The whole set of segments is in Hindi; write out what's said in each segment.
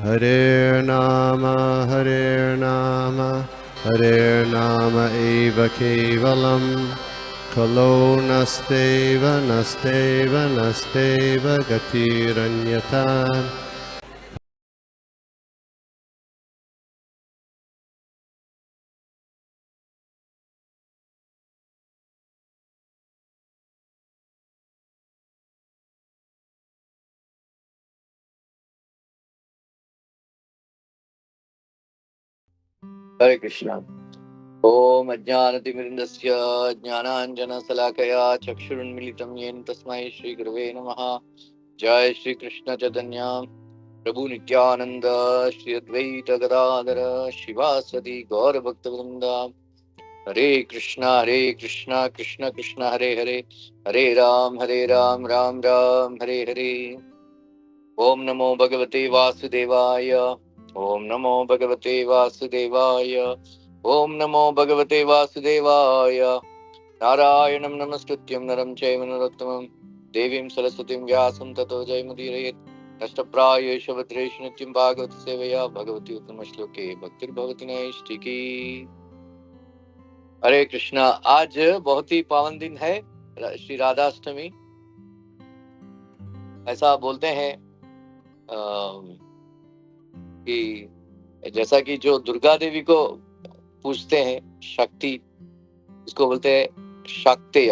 Hare Nama, Hare Nama eva kevalam, Kalo nasteva, nasteva, nasteva gatiranyata. हरे कृष्णा। ओम अज्ञानतिमिरन्दस्य ज्ञानाञ्जनशलाकया चक्षुरुन्मीलितं येन तस्मै श्रीगुरवे नमः। जय श्री कृष्ण चैतन्य प्रभु नित्यानंद श्री अद्वैत गदाधर शिवासदि गौर भक्तवृंद। हरे कृष्णा कृष्ण कृष्ण हरे हरे, हरे राम राम राम हरे हरे। ओम नमो भगवते वासुदेवाय, ओम नमो भगवते वासुदेवाय, ओम नमो भगवते वासुदेवाय। नारायणं नमस्कृत्यं नरं चैव नरोत्तमं देवीं सरस्वतीं व्यासं ततो जयमुदीरयेत्। नष्टप्रायेषु भद्रेषु नित्यं भागवत सेवया भगवती उत्तमश्लोके भक्तिर्भवति नैष्ठिकी। हरे कृष्णा। आज बहुत ही पावन दिन है, श्री राधाष्टमी। ऐसा बोलते हैं कि जैसा कि जो दुर्गा देवी को पूजते हैं, शक्ति, इसको बोलते हैं शाक्तेय,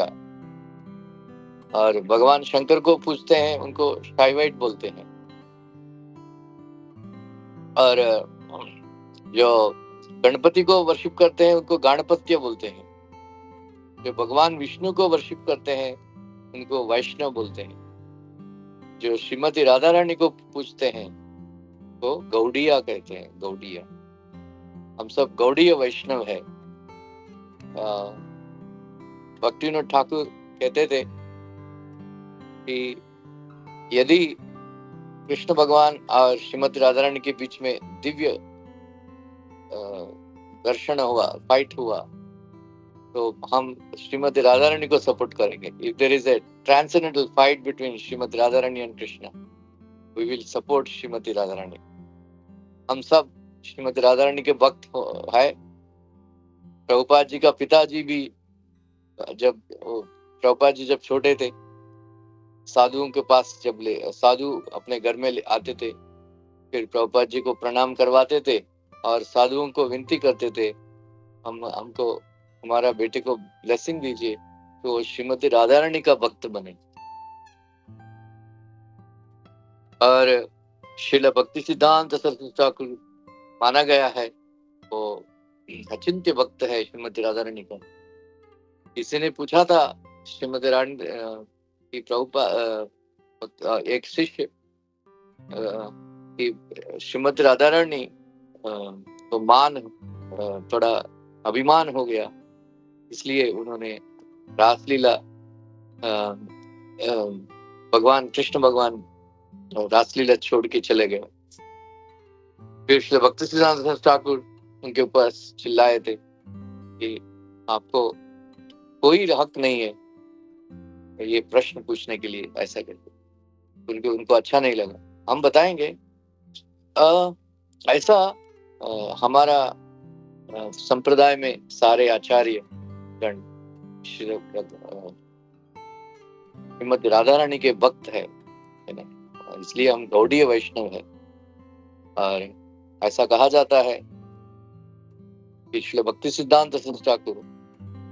और भगवान शंकर को पूजते हैं, उनको शाइवाइट बोलते हैं। और जो गणपति को वर्शिप करते हैं उनको गाणपत्य बोलते हैं। जो भगवान विष्णु को वर्शिप करते हैं उनको वैष्णव बोलते हैं। जो श्रीमती राधा रानी को पूजते हैं वो गौड़िया कहते हैं, गौड़िया। हम सब गौड़ीय वैष्णव है। भक्तिविनोद ठाकुर कहते थे कि यदि कृष्ण भगवान और श्रीमती राधा रानी के बीच में दिव्य घर्षण हुआ, फाइट हुआ, तो हम श्रीमती राधा रानी को सपोर्ट करेंगे। If there is a transcendental fight between Shrimati Radha Rani and Krishna, we will support Shrimati Radha Rani. हम सब श्रीमती राधा रानी के भक्त है। प्रभुपाद जी का पिताजी भी, जब प्रभुपाद जी जब छोटे थे, साधुओं के पास जब साधु अपने घर में आते थे, फिर प्रभुपाद जी को प्रणाम करवाते थे और साधुओं को विनती करते थे, हमको हमारा बेटे को ब्लेसिंग दीजिए तो वो श्रीमती राधा रानी का भक्त बने। और श्रील भक्ति सिद्धांत सरस्वती ठाकुर माना गया है वो अचिंत्य भक्त है श्रीमती राधा रानी का। किसी ने पूछा था श्रीमती रानी की प्रभुपाद, एक शिष्य कि श्रीमती राधा रानी तो मान थोड़ा अभिमान हो गया, इसलिए उन्होंने रासलीला भगवान कृष्ण भगवान रासलीला छोड़ के चले गए। फिर श्री भक्ति सिद्धांत ठाकुर उनके ऊपर चिल्लाए थे कि आपको कोई हक नहीं है ये प्रश्न पूछने के लिए, ऐसा करके उनको अच्छा नहीं लगा। हम बताएंगे ऐसा हमारा संप्रदाय में सारे आचार्य गण श्रीमती राधा रानी के भक्त है ना, इसलिए हम गौड़ीय वैष्णव है। और ऐसा कहा जाता है कि श्री भक्ति सिद्धांत ठाकुर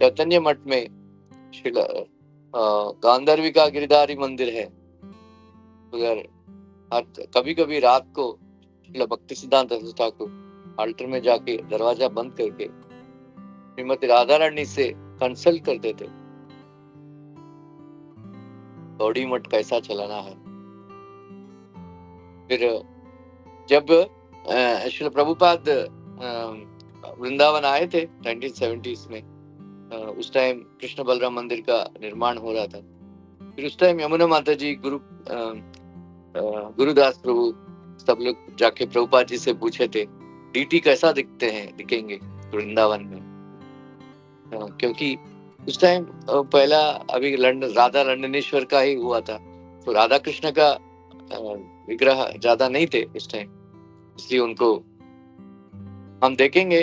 चैतन्य मठ में श्री गांधर्विका गिरधारी मंदिर है, उधर कभी कभी रात को श्री भक्ति सिद्धांत ठाकुर अल्टर में जाके दरवाजा बंद करके श्रीमती राधा रानी से कंसल्ट करते थे गौड़ी मठ कैसा चलाना है। फिर जब श्री प्रभुपाद वृंदावन आए थे 1970s में, उस टाइम कृष्ण बलराम मंदिर का निर्माण हो रहा था। फिर उस टाइम यमुना माता जी, गुरुदास प्रभु, सब लोग जाके प्रभुपाद जी से पूछे थे डीटी कैसा दिखेंगे वृंदावन में, क्योंकि उस टाइम पहला अभी राधा लंडनेश्वर का ही हुआ था, तो राधा कृष्ण का विग्रह ज्यादा नहीं थे उस टाइम। इसलिए उनको हम देखेंगे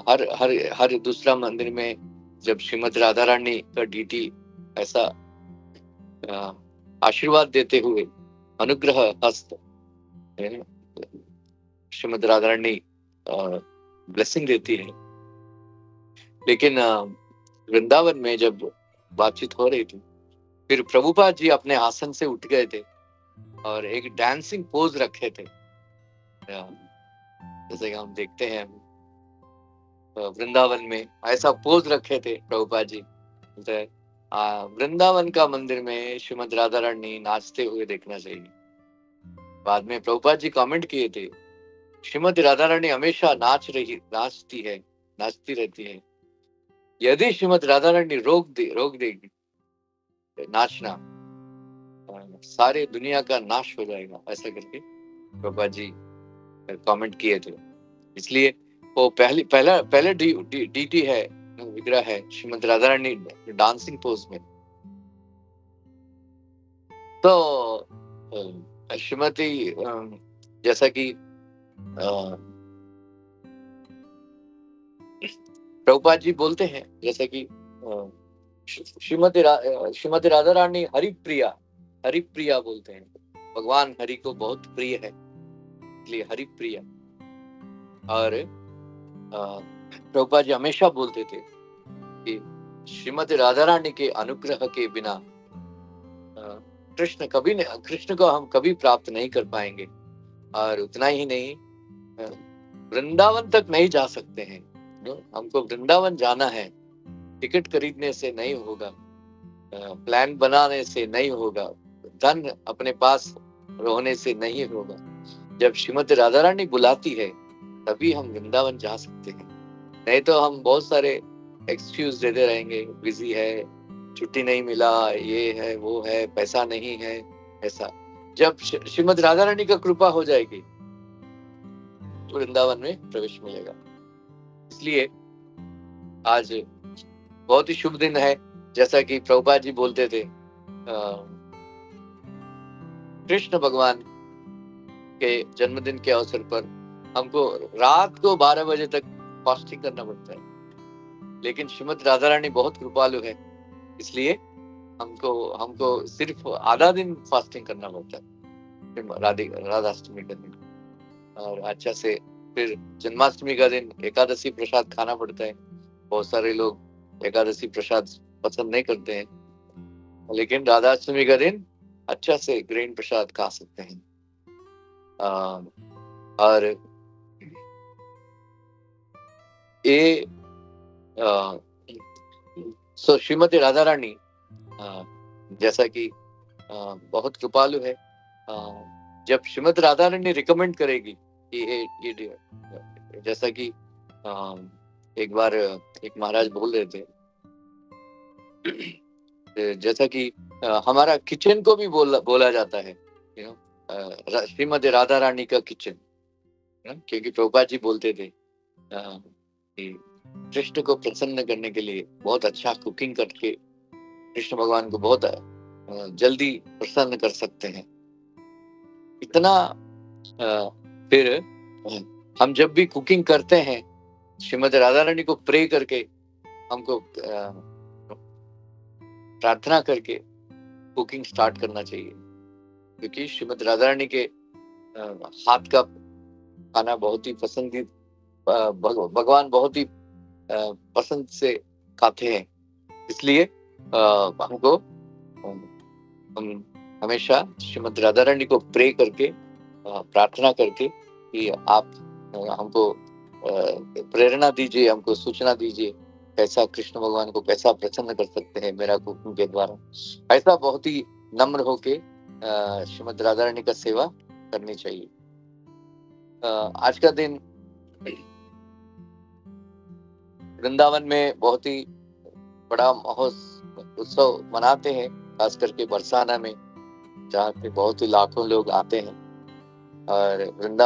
हर हर हर दूसरा मंदिर में जब श्रीमद राधा रानी का डीटी ऐसा आशीर्वाद देते हुए अनुग्रह हस्त श्रीमद राधा रानी ब्लेसिंग देती है। लेकिन वृंदावन में जब बातचीत हो रही थी, फिर प्रभुपाद जी अपने आसन से उठ गए थे और एक डांसिंग पोज रखे थे। जैसे कि हम देखते हैं वृंदावन में ऐसा पोज रखे थे प्रभुपाद जी। वृंदावन का मंदिर में श्रीमद राधा रानी नाचते हुए देखना चाहिए। बाद में प्रभुपाद जी कमेंट किए थे, श्रीमद राधा रानी हमेशा नाचती रहती है। यदि श्रीमद राधा रानी रोक देगी नाचना, सारे दुनिया का नाश हो जाएगा, ऐसा करके प्रभुपाद जी कमेंट किए थे। इसलिए वो पहले डीटी है, विग्रह है श्रीमद राधा रानी डांसिंग पोज में। तो श्रीमती जैसा कि प्रभुपाद जी बोलते हैं, जैसा कि श्रीमती राधा रानी हरिप्रिया बोलते हैं। भगवान हरि को बहुत प्रिय है, इसलिए हरिप्रिया। और प्रभुपाद जी हमेशा बोलते थे कि श्रीमती राधा रानी के अनुग्रह के बिना कृष्ण को हम कभी प्राप्त नहीं कर पाएंगे। और उतना ही नहीं, वृंदावन तक नहीं जा सकते हैं। हमको वृंदावन जाना है, टिकट खरीदने से नहीं होगा, प्लान बनाने से नहीं होगा, धन अपने पास रहने से नहीं होगा। जब श्रीमती राधा रानी बुलाती है तभी हम वृंदावन जा सकते हैं। नहीं तो हम बहुत सारे एक्सक्यूज देते रहेंगे, बिजी है, छुट्टी नहीं मिला, ये है वो है, पैसा नहीं है, ऐसा। जब श्रीमती राधा रानी का कृपा हो जाएगी तो वृंदावन में प्रवेश मिलेगा। इसलिए आज बहुत ही शुभ दिन है। जैसा कि प्रभुपाद जी बोलते थे, कृष्ण भगवान के जन्मदिन के अवसर पर हमको रात को 12 बजे तक फास्टिंग करना पड़ता है, लेकिन श्रीमती राधा रानी बहुत कृपालु है, इसलिए हमको सिर्फ आधा दिन फास्टिंग करना पड़ता है राधाष्टमी का दिन। और अच्छा से फिर जन्माष्टमी का दिन एकादशी प्रसाद खाना पड़ता है। बहुत सारे लोग एकादशी प्रसाद पसंद नहीं करते हैं, लेकिन राधाष्टमी का दिन अच्छा से ग्रेन प्रसाद खा सकते हैं। और ये श्रीमती राधा रानी जैसा कि बहुत कृपालु है। जब श्रीमती राधा रानी रिकमेंड करेगी कि ये जैसा कि एक बार एक महाराज बोल रहे थे, जैसा कि हमारा किचन को भी बोला जाता है, श्रीमती राधा रानी का किचन, क्योंकि प्रभुपाद जी बोलते थे कि कृष्ण को प्रसन्न करने के लिए बहुत अच्छा कुकिंग करके कृष्ण भगवान को बहुत जल्दी प्रसन्न कर सकते हैं। इतना फिर हम जब भी कुकिंग करते हैं, श्रीमती राधा रानी को प्रे करके, हमको प्रार्थना करके कुकिंग स्टार्ट करना चाहिए, क्योंकि श्रीमती राधा रानी के हाथ का खाना बहुत ही पसंदीदा, भगवान बहुत ही पसंद से खाते हैं। इसलिए हमको हम हमेशा श्रीमती राधा रानी को प्रे करके, प्रार्थना करके कि आप हमको प्रेरणा दीजिए, हमको सूचना दीजिए कैसा कृष्ण भगवान को कैसा प्रसन्न कर सकते हैं मेरा कुकिंग के द्वारा। ऐसा बहुत ही नम्र होके श्रीमती राधा रानी का सेवा करनी चाहिए। आज का दिन वृंदावन में बहुत ही बड़ा उत्सव मनाते हैं, खास करके बरसाना में, जहाँ पे बहुत ही लाखों लोग आते हैं। और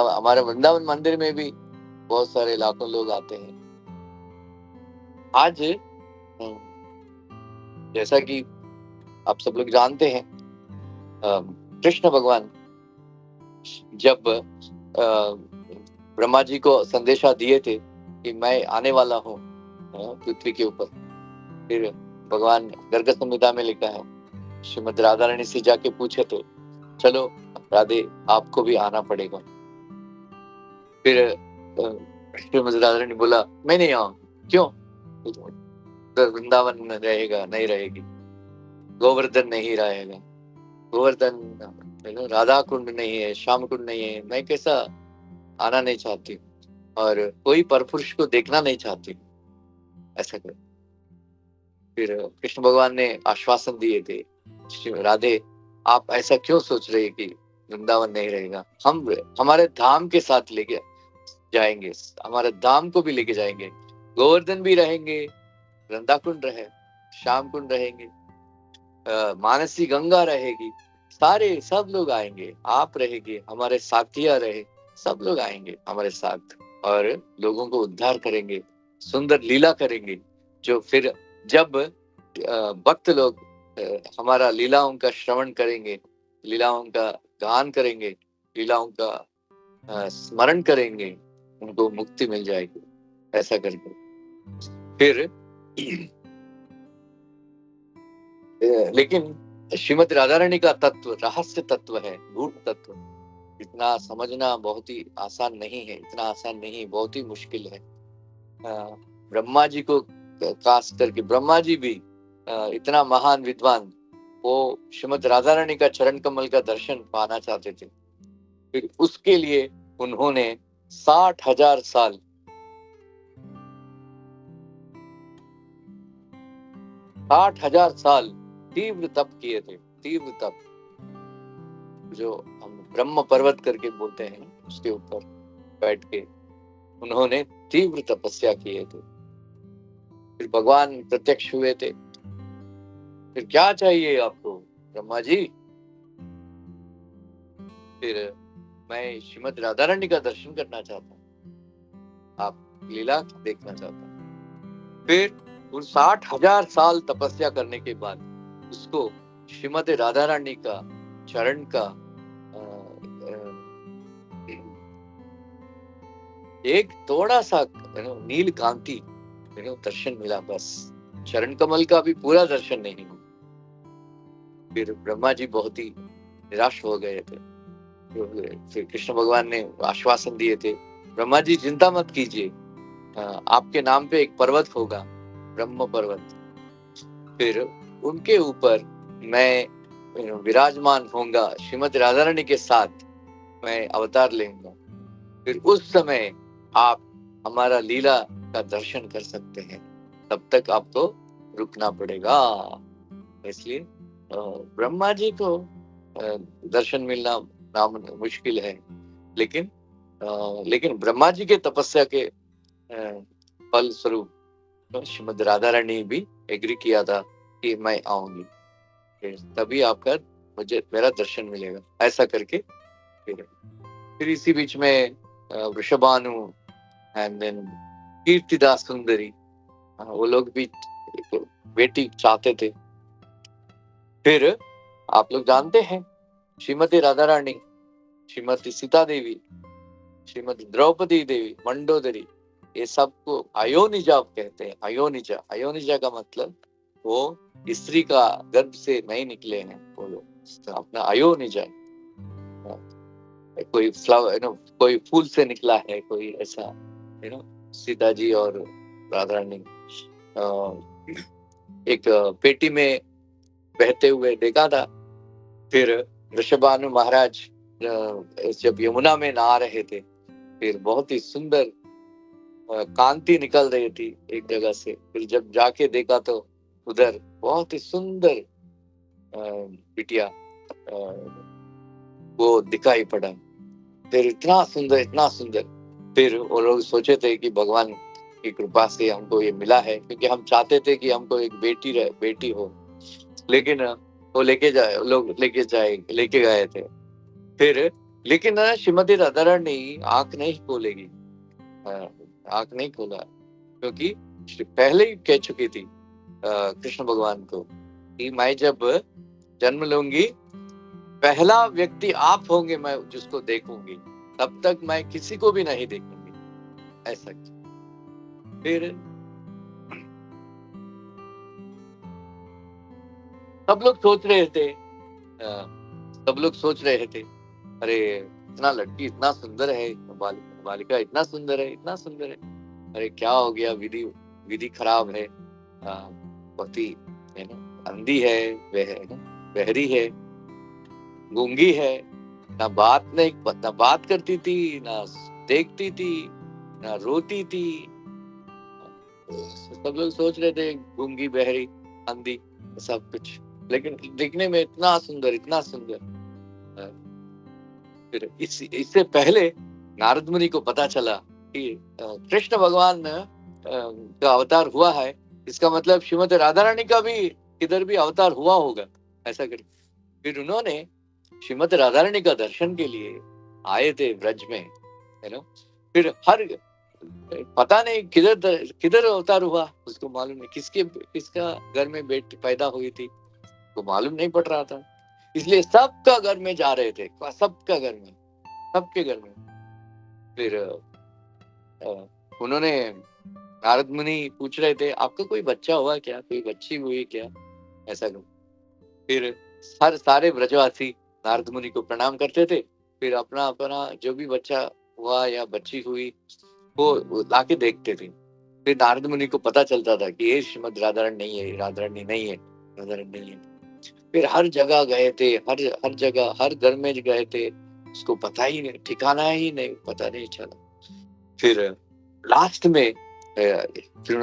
हमारे वृंदावन मंदिर में भी बहुत सारे लाखों लोग आते हैं। आज जैसा कि आप सब लोग जानते हैं, कृष्ण भगवान जब ब्रह्मा जी को संदेशा दिए थे कि मैं आने वाला हूँ पृथ्वी के ऊपर। फिर भगवान गर्ग संहिता में लिखा है, श्रीमद राधा रानी से जाके पूछे थे, चलो राधे आपको भी आना पड़ेगा। फिर श्रीमद राधा रानी बोला, मैं नहीं आऊँ। क्यों? वृंदावन में रहेगा, नहीं रहेगी, गोवर्धन नहीं रहेगा, गोवर्धन राधा कुंड नहीं है, श्याम कुंड नहीं है, मैं कैसा आना नहीं चाहती और कोई परपुरुष को देखना नहीं चाहती, ऐसा कर। फिर कृष्ण भगवान ने आश्वासन दिए थे, राधे आप ऐसा क्यों सोच रहे कि वृंदावन नहीं रहेगा, हम हमारे धाम के साथ लेके जाएंगे, हमारे धाम को भी लेके जाएंगे, गोवर्धन भी रहेंगे, वृंदा कुंड रहे, श्याम कुंड रहेंगे, मानसी गंगा रहेगी, सारे सब लोग आएंगे, आप रहेंगे, हमारे साथिया रहे, सब लोग आएंगे हमारे साथ और लोगों को उद्धार करेंगे, सुंदर लीला करेंगे। जो फिर जब भक्त लोग हमारा लीलाओं का श्रवण करेंगे, लीलाओं का गान करेंगे, लीलाओं का स्मरण करेंगे, उनको मुक्ति मिल जाएगी, ऐसा करके। फिर लेकिन श्रीमती राधा रानी का तत्व रहस्य तत्व है, गूढ़ तत्व, इतना समझना बहुत ही आसान नहीं है, इतना आसान नहीं, बहुत ही मुश्किल है। ब्रह्मा जी को खास करके, ब्रह्मा जी भी इतना महान विद्वान, वो श्रीमद राधा रानी का चरण कमल का दर्शन पाना चाहते थे। फिर उसके लिए उन्होंने 60,000 साल 60,000 साल तीव्र तप किए थे, तीव्र तप, जो हम ब्रह्म पर्वत करके बोलते हैं, उसके ऊपर बैठ के उन्होंने तीव्र तपस्या किए थे। फिर भगवान प्रत्यक्ष हुए थे। फिर क्या चाहिए आपको ब्रह्मा जी? फिर मैं श्रीमद राधा रानी का दर्शन करना चाहता हूँ, आप लीला देखना चाहता हूँ। फिर उन 60,000 साल तपस्या करने के बाद उसको श्रीमती राधा रानी का चरण का एक थोड़ा सा नील कांति दर्शन मिला, बस चरण कमल का भी पूरा दर्शन नहीं हुआ। फिर ब्रह्मा जी बहुत ही निराश हो गए थे। फिर कृष्ण भगवान ने आश्वासन दिए थे, ब्रह्मा जी चिंता मत कीजिए, आपके नाम पे एक पर्वत होगा, ब्रह्म पर्वत, फिर उनके ऊपर मैं विराजमान होऊंगा, श्रीमती राधा रानी के साथ मैं अवतार लेऊंगा। फिर उस समय आप हमारा लीला का दर्शन कर सकते हैं, तब तक आपको रुकना पड़ेगा। इसलिए ब्रह्मा जी को दर्शन मिलना मुश्किल है, लेकिन ब्रह्मा जी के तपस्या के फल स्वरूप श्रीमद राधा रानी भी एग्री किया था कि मैं आऊंगी, तभी आपका मेरा दर्शन मिलेगा, ऐसा करके। फिर इसी बीच में वृषभानु एंड देन कीर्तिदास सुंदरी, वो लोग भी बेटी चाहते थे। फिर आप लोग जानते हैं श्रीमती राधा रानी, श्रीमती सीता देवी, श्रीमती द्रौपदी देवी, मंडोदरी, ये सबको अयोनिजा कहते हैं। अयोनिजा, अयोनिजा का मतलब वो स्त्री का गर्भ से नहीं निकले हैं वो लोग, अपना अयोनिजा, कोई फ्लावर कोई फूल से निकला है, कोई ऐसा सीता जी और राधा रानी एक पेटी में बहते हुए देखा था। फिर वृषभानु महाराज जब यमुना में नहा रहे थे, फिर बहुत ही सुंदर कांति निकल रही थी एक जगह से, फिर जब जाके देखा तो उधर बहुत ही सुंदर बिटिया वो दिखाई पड़ा। फिर इतना सुंदर, फिर वो लोग सोचे थे कि भगवान की कृपा से हमको ये मिला है, क्योंकि हम चाहते थे कि हमको एक बेटी हो, लेकिन वो लेके गए थे। फिर लेकिन श्रीमती राधा रानी आंख नहीं खोला, क्योंकि पहले ही कह चुकी थी कृष्ण भगवान को कि मैं जब जन्म लूंगी, पहला व्यक्ति आप होंगे मैं जिसको देखूंगी, तब तक मैं किसी को भी नहीं देखूंगी, ऐसा किया। फिर सब लोग सोच रहे थे, सब लोग सोच रहे थे, अरे इतना लड़की इतना सुंदर है, बालिका इतना सुंदर है, इतना सुंदर है, अरे क्या हो गया, विधि विधि खराब है, पति है ना, अंधी है, वह है ना, बहरी है, गूंगी है, ना बात करती थी, ना देखती थी, ना रोती थी। सब लोग सोच रहे थे गूंगी, बहरी, अंधी, सब कुछ, लेकिन दिखने में इतना सुंदर, इतना सुंदर। फिर इससे पहले नारद मुनि को पता चला कि कृष्ण भगवान का अवतार हुआ है, इसका मतलब श्रीमती राधा रानी का भी किधर भी अवतार हुआ होगा, ऐसा करके फिर उन्होंने श्रीमती राधा रानी का दर्शन के लिए आए थे ब्रज में, है ना। फिर हर पता नहीं किधर अवतार हुआ, उसको मालूम नहीं, किसका घर में बेटी पैदा हुई थी, को मालूम नहीं पड़ रहा था, इसलिए सबका घर में जा रहे थे, सबका घर में, सबके घर में। फिर उन्होंने, नारद मुनि पूछ रहे थे, आपका कोई बच्चा हुआ क्या, कोई बच्ची हुई क्या, ऐसा क्यों। फिर सारे ब्रजवासी नारद मुनि को प्रणाम करते थे, फिर अपना अपना जो भी बच्चा हुआ या बच्ची हुई वो लाके देखते थे। फिर नारद मुनि को पता चलता था कि ये श्रीमद राधारानी नहीं है, राधारानी नहीं है, राधारानी नहीं है। फिर हर जगह गए थे, हर जगह, हर घर में गए थे, उसको पता ही नहीं, ठिकाना ही नहीं, पता नहीं चला। फिर लास्ट में फिर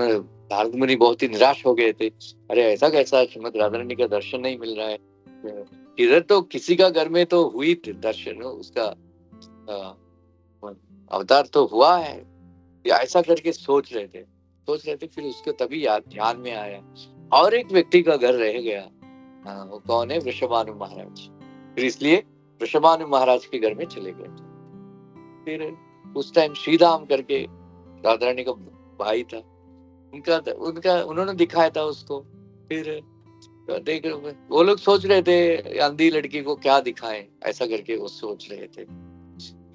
नारद मुनि बहुत ही निराश हो गए थे, अरे ऐसा कैसा, श्रीमद राधा रानी का दर्शन नहीं मिल रहा है, इधर तो किसी का घर में तो हुई थी दर्शन, उसका अवतार तो हुआ है, ऐसा करके सोच रहे थे। फिर उसको तभी याद ध्यान में आया, और एक व्यक्ति का घर रह गया, वो कौन है, वृषभानु महाराज। फिर इसलिए वृषभानु महाराज के घर में चले गए। फिर उस टाइम श्रीराम करके राधा रानी का भाई था, उनका उन्होंने दिखाया था उसको। फिर देख वो लोग सोच रहे थे अंधी लड़की को क्या दिखाएं, ऐसा करके वो सोच रहे थे।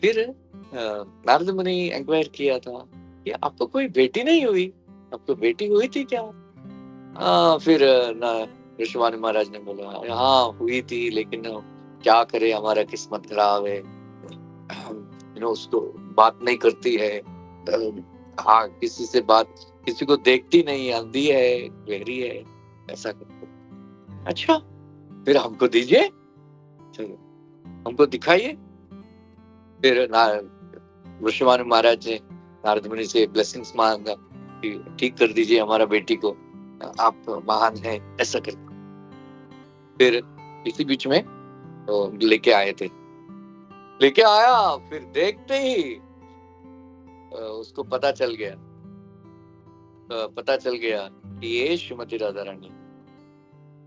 फिर नारद मुनि इंक्वायर किया था कि आपको कोई बेटी नहीं हुई, आपको बेटी हुई थी क्या। फिर वृषभानु महाराज ने बोला, हाँ हुई थी, लेकिन क्या करे, हमारा किस्मत खराब है, उसको बात नहीं करती है, हाँ किसी से बात, किसी को देखती नहीं, अंधी है, बहरी है, ऐसा करते। अच्छा, फिर हमको दीजिए, चलो हमको दिखाइए। फिर वृषभानु महाराज ने नारद मुनि से ब्लेसिंग्स मांगा कि ठीक कर दीजिए हमारा बेटी को, आप महान हैं, ऐसा करके। फिर इसी बीच में तो लेके आया, फिर देखते ही उसको पता चल गया कि ये श्रीमती राधा रानी।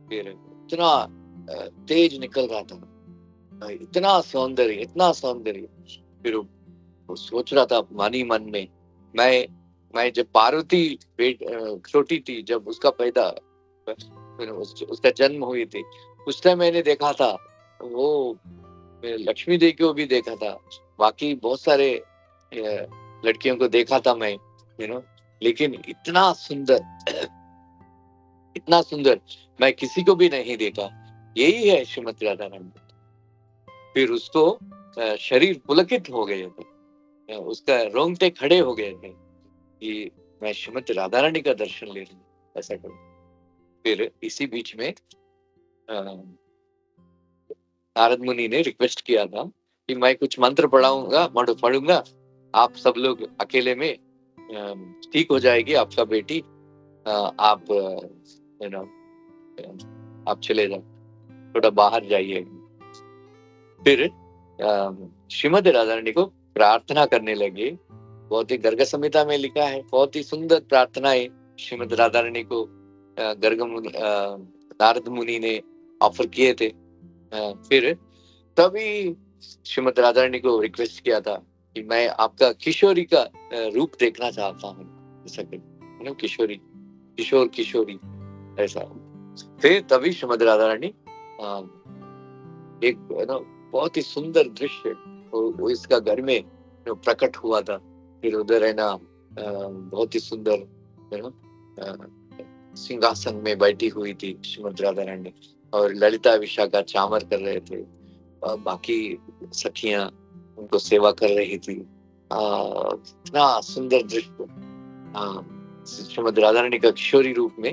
फिर इतना तेज निकल रहा था, इतना सौंदर्य। फिर वो सोच रहा था मानी मन में, मैं जब पार्वती छोटी थी, जब उसका पैदा, उसका जन्म हुई थी, उस टाइम मैंने देखा था, वो लक्ष्मी देवी को भी देखा था, बाकी बहुत सारे लड़कियों को देखा था मैं, लेकिन इतना सुंदर मैं किसी को भी नहीं देखा, यही है श्रीमती राधा रानी। फिर उसको शरीर पुलकित हो गए थे, उसका रोंगटे खड़े हो गए थे कि मैं श्रीमती राधा रानी का दर्शन ले रही हूँ, ऐसा करूँ। फिर इसी बीच में नारद मुनि ने रिक्वेस्ट किया था कि मैं कुछ मंत्र पढ़ूंगा, आप सब लोग अकेले में ठीक हो जाएगी आपका बेटी, आप चले जाओ, थोड़ा बाहर जाइए। फिर श्रीमती राधा रानी को प्रार्थना करने लगे, बहुत ही गर्ग संहिता में लिखा है, बहुत ही सुंदर प्रार्थनाएं श्रीमती राधा रानी को नारद मुनि ने ऑफर किए थे। फिर तभी श्रीमती राधा रानी को रिक्वेस्ट किया था कि मैं आपका किशोरी का रूप देखना चाहता हूँ, ऐसा किशोरी ऐसा। फिर तभी श्रीमती राधा रानी एक बहुत ही सुंदर दृश्य, वो इसका घर में प्रकट हुआ था। फिर उधर है ना बहुत ही सुंदर है ना सिंहासन में बैठी हुई थी श्रीमद राधा रानी, और ललिता विशाखा चामर कर रहे थे, और बाकी सखियां उनको सेवा कर रही थी। इतना सुंदर दृश्य श्रीमद राधा रानी का किशोरी रूप में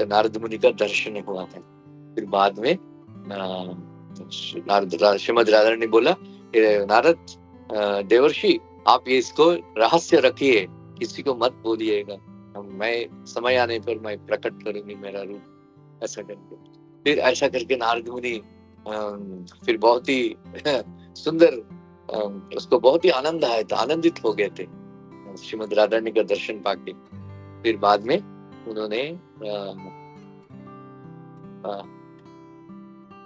नारद मुनि का दर्शन हुआ था। फिर बाद में श्रीमद राधा रानी बोला, नारद देवर्षि आप ये इसको रहस्य रखिए, किसी को मत बोलिएगा, मैं समय आने पर मैं प्रकट करूंगी मेरा रूप, ऐसा करके। फिर ऐसा करके नारद मुनि फिर बहुत ही सुंदर उसको बहुत ही आनंद आया था, आनंदित हो गए थे श्रीमद राधा रानी का दर्शन पाके। फिर बाद में उन्होंने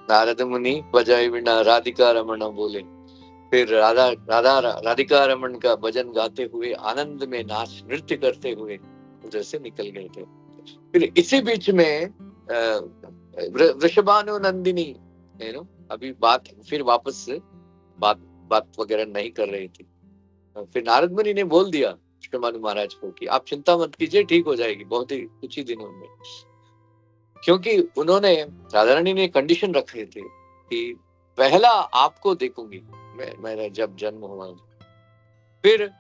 नारद मुनि बजाय बिना राधिका रमन बोले। फिर राधिका रमन का भजन गाते हुए आनंद में नाच नृत्य करते हुए उधर से निकल गए थे। फिर इसी बीच में वृषभानु नंदिनी अभी बात फिर वापस बात वगैरह नहीं कर रही थी। फिर नारद मुनि ने बोल दिया वृषभानु महाराज को कि आप चिंता मत कीजिए, ठीक हो जाएगी बहुत ही कुछ ही दिनों में। क्योंकि उन्होंने राधा रानी ने कंडीशन रखे थे कि पहला आपको देखूंगी मेरा जब जन्म हुआ। फिर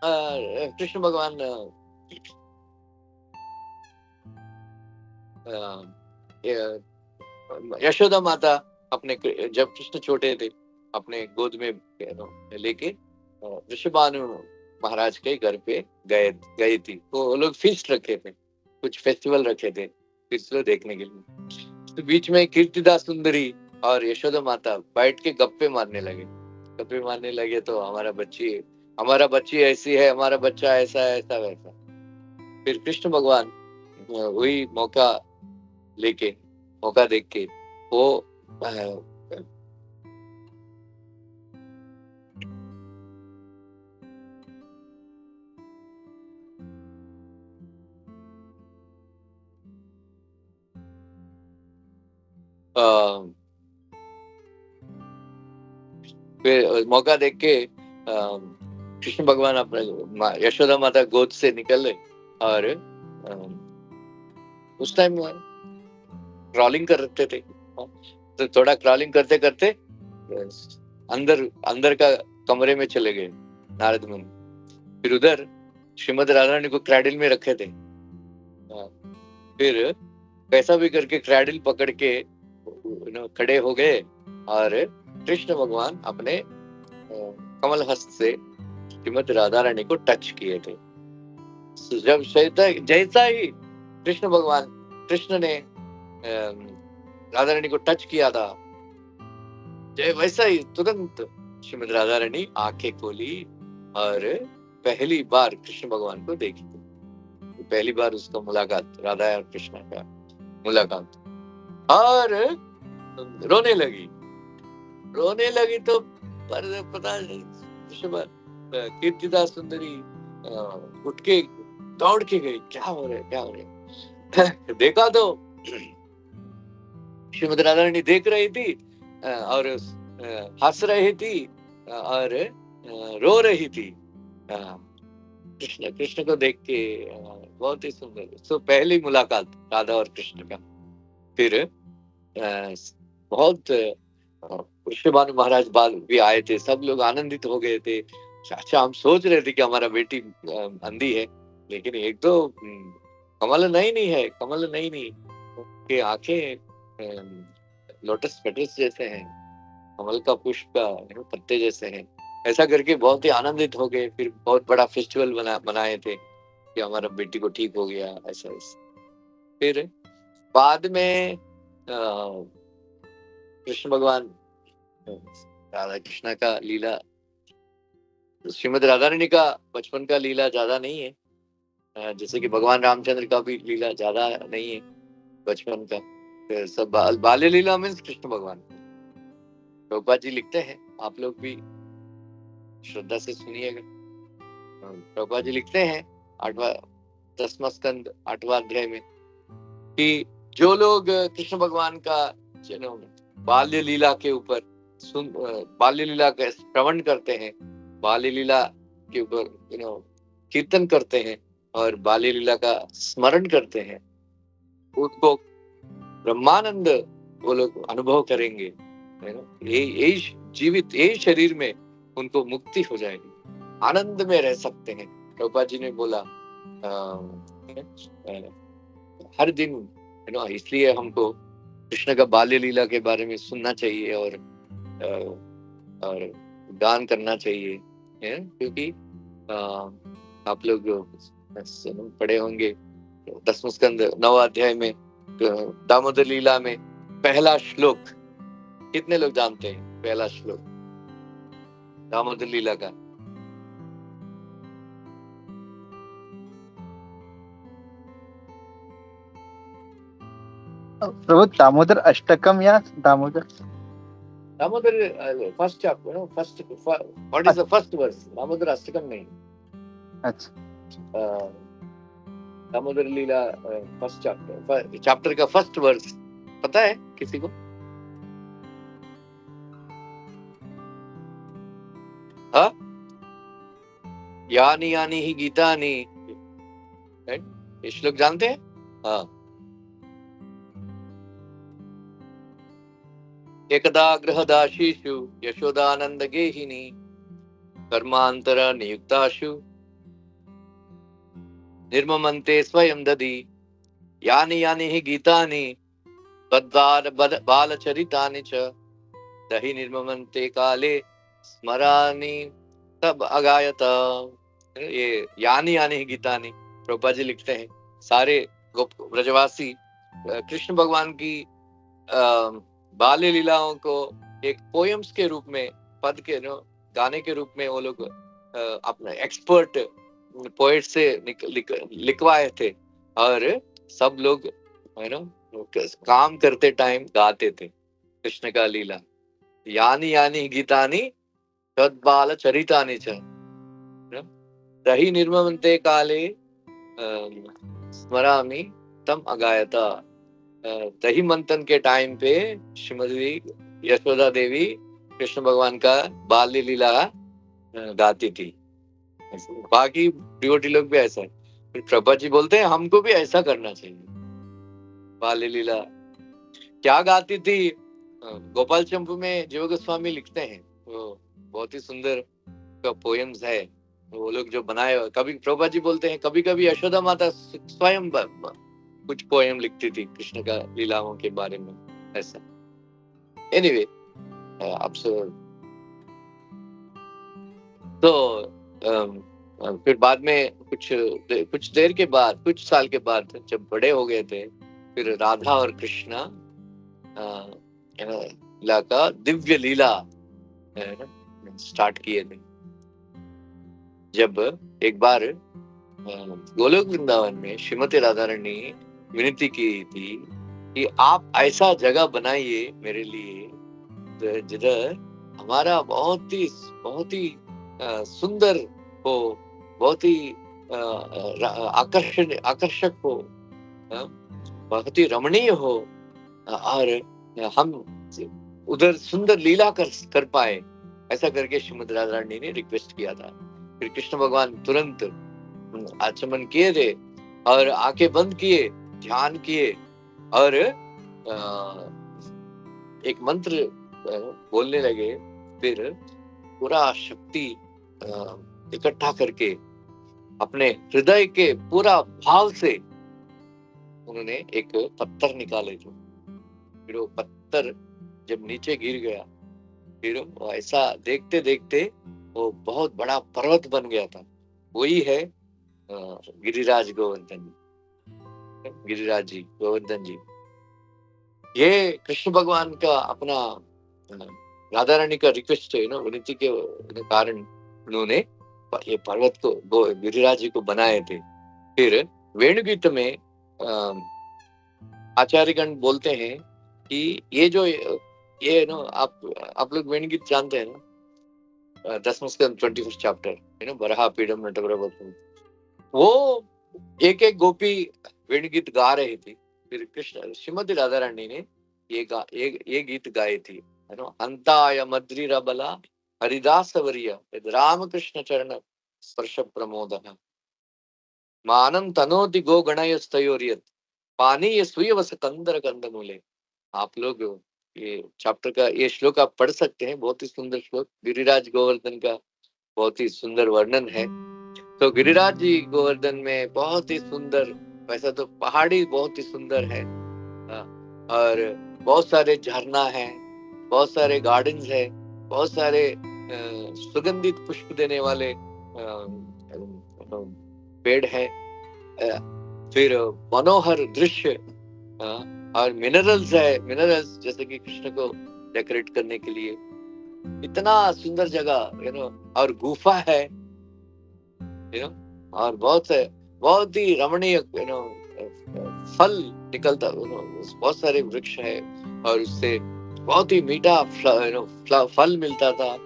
कृष्ण भगवान यशोदा माता अपने जब कृष्ण छोटे थे अपने गोद में लेके वृषभानु महाराज के घर पे गए थी। तो वो लोग फीस्ट रखे थे, कुछ फेस्टिवल रखे थे फिर देखने के लिए। तो बीच में कीर्तिदास सुंदरी और यशोदा माता बैठ के गप्पे मारने लगे। तो हमारा बच्ची ऐसी है, हमारा बच्चा ऐसा है, ऐसा वैसा। फिर कृष्ण भगवान वही मौका देख के वो फिर मौका देख के कृष्ण भगवान अपने यशोदा माता गोद से निकले, और उस टाइम क्रॉलिंग करते थे। तो थोड़ा क्रॉलिंग करते करते अंदर का कमरे में चले गए नारद मुनि। फिर उधर श्रीमद राधा रानी को क्रैडल में रखे थे। फिर कैसा भी करके क्रैडल पकड़ के खड़े हो गए, और कृष्ण भगवान अपने कमल हस्त से श्रीमद राधा रानी को टच किए थे। जब जैसा ही कृष्ण ने राधा रानी को टच किया था, वैसा ही तुरंत श्रीमद राधा रानी आंखें खोली और पहली बार कृष्ण भगवान को देखी थी। पहली बार उसका मुलाकात, राधा और कृष्ण का मुलाकात, और रोने लगी। तो पता कीर्तिदास सुंदरी उठ के दौड़ के गई, क्या हो रहे देखा तो श्रीमद राधा रानी देख रही थी और हंस रही थी और रो रही थी कृष्ण को देख के। बहुत ही सुंदर। तो पहली मुलाकात राधा और कृष्ण का। फिर बहुत वृषभानु महाराज बाल भी आए थे, सब लोग आनंदित हो गए थे। अच्छा, हम सोच रहे थे कि हमारा बेटी अंधी है, लेकिन एक तो कमल नहीं के आंखें लोटस पेटल्स जैसे हैं, कमल का पुष्प का पत्ते जैसे हैं। ऐसा करके बहुत ही आनंदित हो गए। फिर बहुत बड़ा फेस्टिवल बनाए थे कि हमारा बेटी को ठीक हो गया, ऐसा। फिर बाद में कृष्ण भगवान राधा कृष्ण का लीला, श्रीमद राधा रानी का बचपन का लीला ज्यादा नहीं है, जैसे कि भगवान रामचंद्र का भी लीला ज्यादा नहीं है बचपन का। सब बाल्य लीला मीन्स कृष्ण भगवान। प्रभुपाद जी लिखते हैं, आप लोग भी श्रद्धा से सुनिएगा। प्रभुपाद जी लिखते हैं 10वां स्कंद 8वां अध्याय में कि जो लोग कृष्ण भगवान का बाल्य लीला के ऊपर बाल्य लीला का श्रवण करते हैं, बाल्य लीला के ऊपर कीर्तन करते हैं और बाल्य लीला का स्मरण करते हैं, उसको ब्रह्मानंद वो लोग अनुभव करेंगे, यही जीवित, यही शरीर में उनको मुक्ति हो जाएगी, आनंद में रह सकते हैं। प्रभुपाद जी ने बोला हर दिन इसलिए हमको कृष्ण का बाल्य लीला के बारे में सुनना चाहिए और गान करना चाहिए, क्योंकि आप लोग पढ़े होंगे 10वें स्कंद 9वें अध्याय में दामोदर लीला में पहला श्लोक, कितने लोग जानते हैं पहला श्लोक दामोदर लीला का? प्रभु दामोदर अष्टकम या Damodar first chapter, first what is the first verse? Damodar Ashtakam नहीं, अच्छा दामोदर लीला फर्स्ट चैप्टर का फर्स्ट वर्स पता है किसी को? हाँ, यानी यानी ही गीतानी, ये श्लोक जानते हैं? हाँ, एकदा गृहदासीषु यशोदानंद गेहिनी कर्मांतर नियुक्ताशु निर्ममन्ते स्वयं दधि यानि यानि हि गीतानि बालचरितानि च दहि निर्ममन्ते काले स्मरानि तब अगायत। ये यानि यानि हि गीतानि प्रभुपाद जी लिखते हैं, सारे ब्रजवासी कृष्ण भगवान की बाल्य लीलाओं को एक पोएम्स के रूप में, पद के गाने के रूप में वो लोग अपना एक्सपर्ट पोएट से लिखवाए थे और सब लोग काम करते टाइम गाते थे कृष्ण का लीला। यानी यानी गीतानि तद्बाल चरितानि च दहि निर्ममन्ते काले स्मरामि तम अगायता। दही मंथन के टाइम पे श्रीमती यशोदा देवी कृष्ण भगवान का बाल्य लीला गाती थी। बाकी डिवोटी लोग भी ऐसा है, फिर प्रभुपाद जी बोलते हैं हमको भी ऐसा करना चाहिए। बाल्य लीला क्या गाती थी? गोपाल चंपू में जीव गोस्वामी लिखते हैं, वो बहुत ही सुंदर का पोएम्स है वो लोग जो बनाए। कभी प्रभुपाद जी बोलते हैं कभी कभी यशोदा माता स्वयं कुछ पोएम लिखती थी कृष्ण का लीलाओं के बारे में, ऐसा। एनीवे अब तो फिर बाद में कुछ देर के बाद, कुछ साल के बाद जब बड़े हो गए थे, फिर राधा और कृष्णा लीला का दिव्य लीला स्टार्ट किए थे। जब एक बार गोलोक वृंदावन में श्रीमती राधा रानी विनती की थी कि आप ऐसा जगह बनाइए मेरे लिए जिधर हमारा बहुत ही सुंदर हो, बहुत ही आकर्षक हो, बहुत ही रमणीय हो और हम उधर सुंदर लीला कर पाए, ऐसा करके श्रीमती राधा रानी ने रिक्वेस्ट किया था। फिर कृष्ण भगवान तुरंत आचमन किए थे और आंखें बंद किए, ध्यान किए और एक मंत्र बोलने लगे। फिर पूरा शक्ति इकट्ठा करके अपने हृदय के पूरा भाव से उन्होंने एक पत्थर निकाले थे। फिर वो पत्थर जब नीचे गिर गया, फिर वो ऐसा देखते देखते वो बहुत बड़ा पर्वत बन गया था। वही है गिरिराज गोवर्धन, गिरिराज जी, गोवर्धन जी। ये कृष्ण भगवान का अपना राधा रानी का रिक्वेस्ट है ना, विनती के कारण उन्होंने ये पर्वत को गिरिराज जी को बनाए थे। फिर वेणुगीत में आचार्यगण बोलते हैं कि ये जो ये ना, आप लोग वेणुगीत जानते हैं ना, 10वें स्कंद 21 चैप्टर है ना, बरहा पीडम नटवरवपुः, वो एक एक गोपी वेणुगीत गा रही थी। फिर कृष्ण श्रीमती राधा रानी ने ये गीत गाए थी। अंताय मद्रिरबला हरिदास वर्य यद रामकृष्ण चरण स्पर्श प्रमोदः मानं तनोति गो गणयस्तयोर्यत् पानीय सुयवस कंदर कंदमूले। आप लोग ये चैप्टर का ये श्लोक आप पढ़ सकते हैं, बहुत ही सुंदर श्लोक, गिरिराज गोवर्धन का बहुत ही सुंदर वर्णन है। तो गिरिराज जी गोवर्धन में बहुत ही सुंदर, वैसा तो पहाड़ी बहुत ही सुंदर है, और बहुत सारे झरना है, बहुत सारे गार्डन्स है, बहुत सारे सुगंधित पुष्प देने वाले पेड़ है, फिर मनोहर दृश्य, और मिनरल्स है, मिनरल्स जैसे कि कृष्ण को डेकोरेट करने के लिए इतना सुंदर जगह, और गुफा है, और बहुत ही रमणीय फल निकलता, बहुत सारे वृक्ष है, और उससे बहुत ही मीठा फल मिलता था,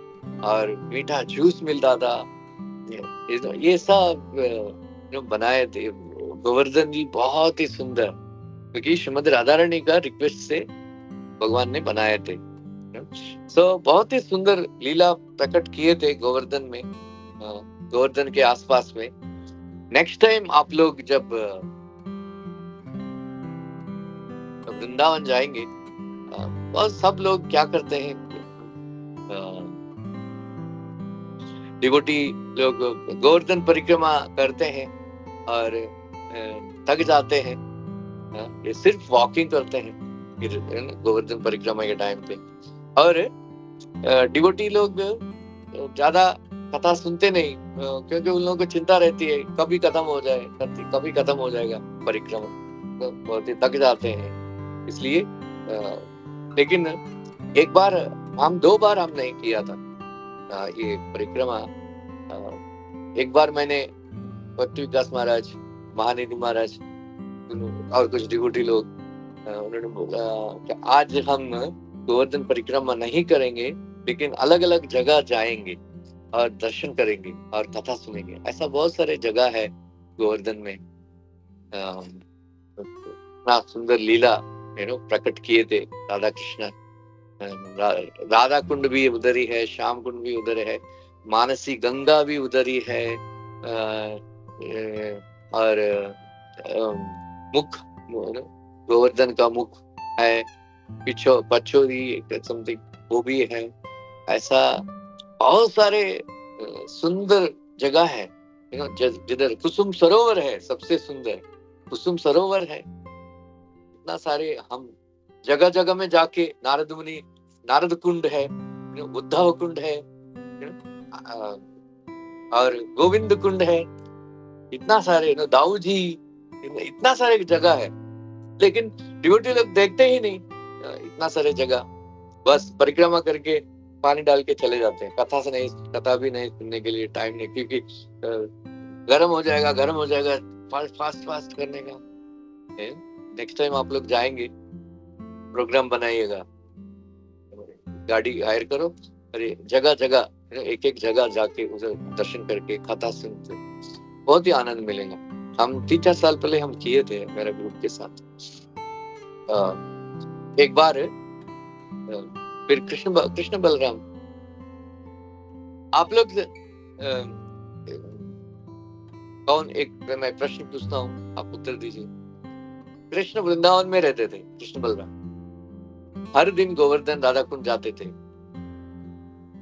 और मीठा जूस मिलता था। ये सब बनाए थे गोवर्धन जी, बहुत ही सुंदर, क्योंकि श्रीमद राधा रानी का रिक्वेस्ट से भगवान ने बनाए थे। सो बहुत ही सुंदर लीला प्रकट किए थे गोवर्धन में, गोवर्धन के आसपास में। नेक्स्ट टाइम आप लोग जब वृंदावन जाएंगे, बस सब लोग क्या करते हैं, डिवोटी लोग गोवर्धन परिक्रमा करते हैं और थक जाते हैं, ये सिर्फ वॉकिंग करते हैं गोवर्धन परिक्रमा के टाइम पे, और डिवोटी लोग ज्यादा कथा सुनते नहीं, क्योंकि उन लोगों को चिंता रहती है कभी खत्म हो जाए, कभी खत्म हो जाएगा परिक्रमा, तो बहुत ही थक जाते हैं इसलिए। लेकिन एक बार हम 2 बार हमने किया था ये परिक्रमा। एक बार मैंने भक्ति विकास महाराज, महानिधि महाराज और कुछ डिवोटी लोग, उन्होंने बोला कि आज हम गोवर्धन परिक्रमा नहीं करेंगे, लेकिन अलग अलग जगह जाएंगे और दर्शन करेंगे और कथा सुनेंगे। ऐसा बहुत सारे जगह है गोवर्धन में, इतना सुंदर लीला प्रकट किए थे राधा कृष्ण। राधा कुंड भी उधर ही है, श्याम कुंड भी उधर है, मानसी गंगा भी उधर ही है, और मुख, गोवर्धन का मुख है, पछोरी समथिंग वो भी है। ऐसा बहुत सारे सुंदर जगह है, जिधर कुसुम सरोवर है, सबसे सुंदर कुसुम सरोवर है। इतना सारे हम जगह जगह में जाके, नारद मुनि, नारद कुंड है, उद्धव कुंड है, और गोविंद कुंड है, इतना सारे, दाऊ जी, इतना सारे जगह है, लेकिन डिवोटी लोग देखते ही नहीं इतना सारे जगह, बस परिक्रमा करके पानी डाल के चले जाते हैं, कथा भी नहीं सुनने के लिए टाइम नहीं, क्योंकि गर्म हो जाएगा फास्ट करने का। नेक्स्ट टाइम आप लोग जाएंगे, प्रोग्राम बनाइएगा, गाड़ी हायर करो, अरे जगह जगह एक जगह जाके उधर दर्शन करके कथा सुनते, बहुत ही आनंद मिलेगा। हम 3-4 साल पहले हम किए थे मेरे ग्रुप के साथ। एक बार फिर कृष्ण बलराम, आप लोग कौन, एक मैं प्रश्न पूछता हूँ, आप उत्तर दीजिए। कृष्ण वृंदावन में रहते थे, कृष्ण बलराम हर दिन गोवर्धन राधा कुंड जाते थे,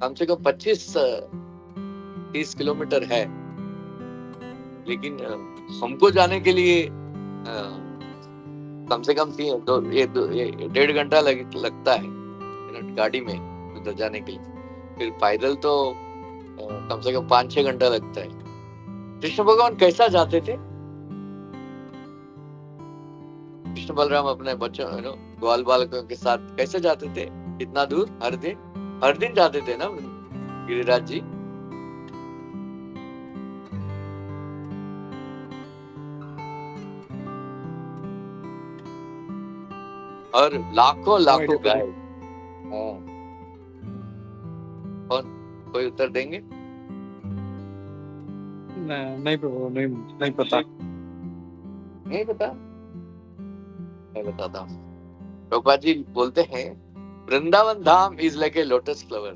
कम से कम 25-30 किलोमीटर है, लेकिन हमको जाने के लिए कम से कम 1.5 घंटा लगता है गाड़ी में उधर जाने के लिए, फिर पैदल तो कम से कम 5-6 घंटा लगता है। कृष्ण भगवान कैसा जाते थे? कृष्ण बलराम अपने बच्चों ग्वाल बालकों के साथ कैसे जाते थे इतना दूर? हर दिन जाते थे ना गिरिराज जी। और लाखों गाय। कौन, कोई उत्तर देंगे? नहीं पता। नहीं बताता। प्रभुपाद जी बोलते हैं Vrindavan Dham is like a lotus flower,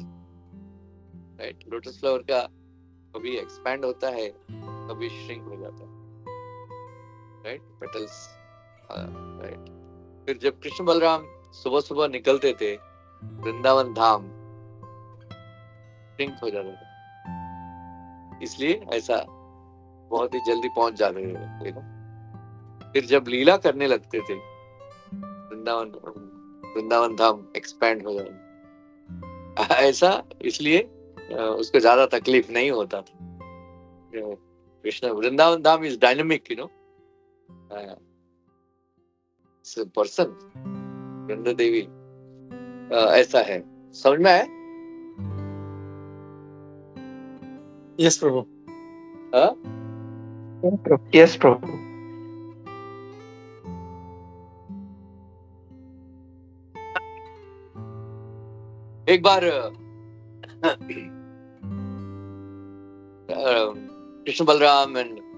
right? Lotus flower का कभी एक्सपैंड होता है, कभी श्रिंक हो जाता है, राइट? Petals, right? फिर जब कृष्ण बलराम सुबह सुबह निकलते थे, वृंदावन धाम श्रिंक हो जाता था, इसलिए ऐसा बहुत ही जल्दी पहुंच जाते थे, फिर जब लीला करने लगते थे, वृंदावन धाम एक्सपैंड हो जाता, ऐसा इसलिए उसको ज्यादा तकलीफ नहीं होता था। Krishna Vrindavan Dham is dynamic, person, Vrinda Devi, ऐसा है। समझ में आया? यस प्रभु। यस प्रभु। एक बार कृष्ण बलराम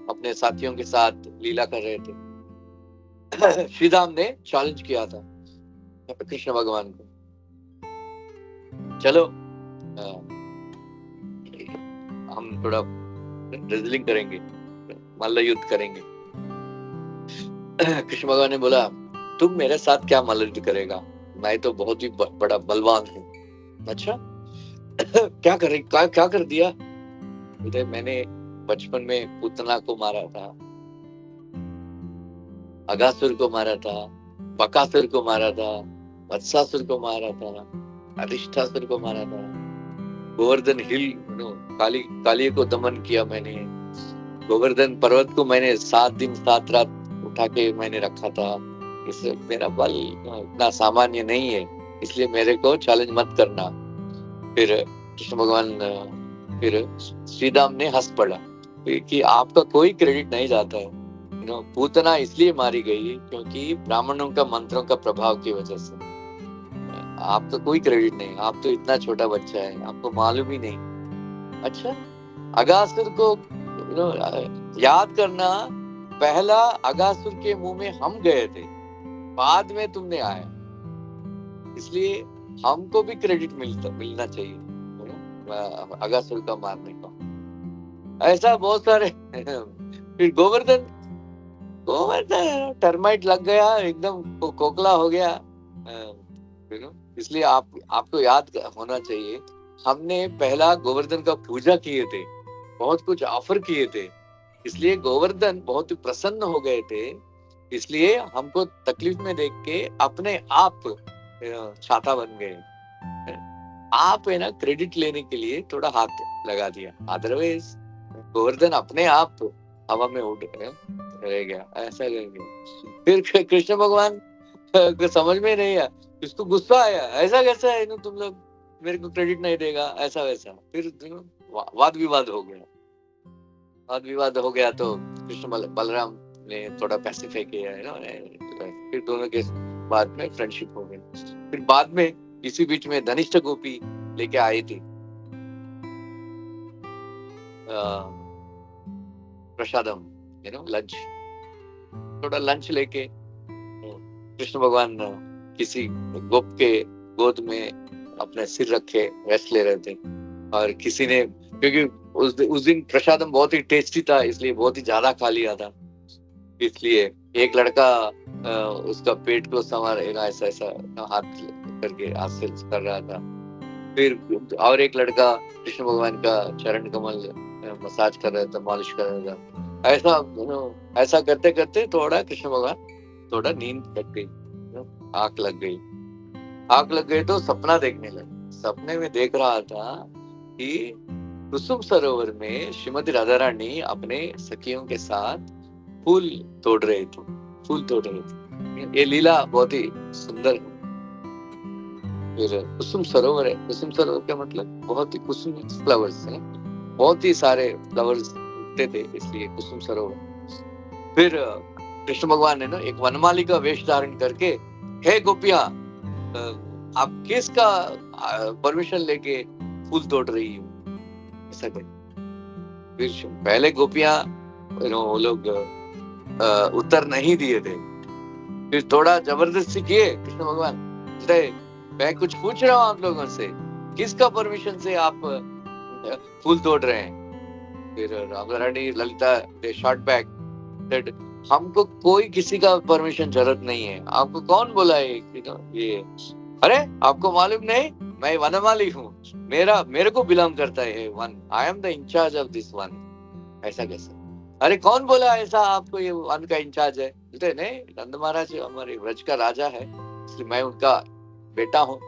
अपने साथियों के साथ लीला कर रहे थे। श्रीधाम ने चैलेंज किया था कृष्ण भगवान को, चलो हम थोड़ा रेसलिंग करेंगे, मल्ल युद्ध करेंगे। कृष्ण भगवान ने बोला, तुम मेरे साथ क्या मल्ल युद्ध करेगा, मैं तो बहुत ही बड़ा बलवान हूँ। अच्छा क्या कर दिया? बोलते मैंने बचपन में पूतना को मारा था, अगासुर को मारा था, बकासुर को मारा था, वत्सासुर को मारा था, अधिष्ठासुर को मारा था, गोवर्धन हिल काली को दमन किया मैंने, गोवर्धन पर्वत को मैंने 7 दिन 7 रात उठा के मैंने रखा था। इससे मेरा बल इतना सामान्य नहीं है, इसलिए मेरे को चैलेंज मत करना। फिर कृष्ण भगवान, फिर श्रीधाम ने हंस पड़ा कि आपका कोई क्रेडिट नहीं जाता है। पूतना इसलिए मारी गई क्योंकि ब्राह्मणों का मंत्रों का प्रभाव की वजह से। आपका कोई क्रेडिट नहीं, आप तो इतना छोटा बच्चा है, आपको मालूम ही नहीं। अच्छा, अगासुर को याद करना, पहला अगासुर के मुंह में हम गए थे, बाद में तुमने आया, इसलिए हमको भी क्रेडिट मिलना चाहिए अगासुर का मारने का। ऐसा बहुत सारे। फिर गोवर्धन टर्माइट लग गया, एकदम खोखला हो गया। इसलिए आपको याद होना चाहिए, हमने पहला गोवर्धन का पूजा किए थे, बहुत कुछ ऑफर किए थे, इसलिए गोवर्धन बहुत प्रसन्न हो गए थे। इसलिए हमको तकलीफ में देख के अपने आप छाता बन गए। आप है ना, क्रेडिट लेने के लिए थोड़ा हाथ लगा दिया, अदरवाइज गोवर्धन अपने आप हवा में उड़ रह गया, ऐसा रह गया। फिर कृष्ण भगवान को समझ में नहीं आया, उसको गुस्सा आया, ऐसा कैसा है तुम लोग मेरे को क्रेडिट नहीं देगा, ऐसा वैसा। फिर वाद विवाद हो गया। वाद विवाद हो गया तो कृष्ण बलराम ने थोड़ा पैसिफाई किया है, फिर दोनों के बाद में फ्रेंडशिप हो गई। फिर बाद में इसी बीच में धनिष्ठ गोपी लेके आई थी प्रसादम, लंच, थोड़ा लंच लेके कृष्ण भगवान किसी गोप के गोद में अपने सिर रखे रेस्ट ले रहे थे, और किसी ने, क्योंकि उस दिन प्रसादम बहुत ही टेस्टी था, इसलिए बहुत ही ज्यादा खा लिया था, इसलिए एक लड़का उसका पेट को संवार ऐसा हाथ करके हाथ से कर रहा था। फिर और एक लड़का कृष्ण भगवान का चरण कमल मसाज कर रहा था, मालिश कर रहा था। ऐसा करते करते थोड़ा कृष्ण भगवान थोड़ा नींद लग गई, आंख लग गई तो सपना देखने लगे। सपने में देख रहा था कि कुसुम सरोवर में श्रीमती राधा रानी अपने सखियों के साथ फूल तोड़ रहे थे। ये लीला बहुत ही सुंदर है। फिर कुसुम सरोवर है, कुसुम सरोवर का मतलब बहुत ही कुसुम फ्लावर्स है, बहुत ही सारे फ्लावर्स उगते थे, इसलिए कुसुम सरोवर। फिर कृष्ण भगवान ने ना एक वनमाली का वेश धारण करके, हे गोपियां, आप किसका परमिशन लेके फूल तोड़ रही हो, ऐसा कहे। फिर पहले गोपियां वो लोग उत्तर नहीं दिए थे, फिर थोड़ा जबरदस्ती किए कृष्ण भगवान, मैं कुछ पूछ रहा हूँ आप लोगों से, किसका परमिशन से आप फूल तोड़ रहे हैं? फिर Radha Rani Lalita they shot back said, हमको कोई किसी का परमिशन जरूरत नहीं है। आपको कौन बोला है ये? अरे आपको मालूम नहीं, मैं वनमाली हूँ, मेरे को बिलोंग करता है one, I am the incharge of this one. ऐसा कैसे? अरे कौन बोला ऐसा आपको ये वन का इंचार्ज है? बोलते नहीं, नंद महाराज हमारे व्रज का राजा है, इसलिए मैं उनका बेटा हूँ,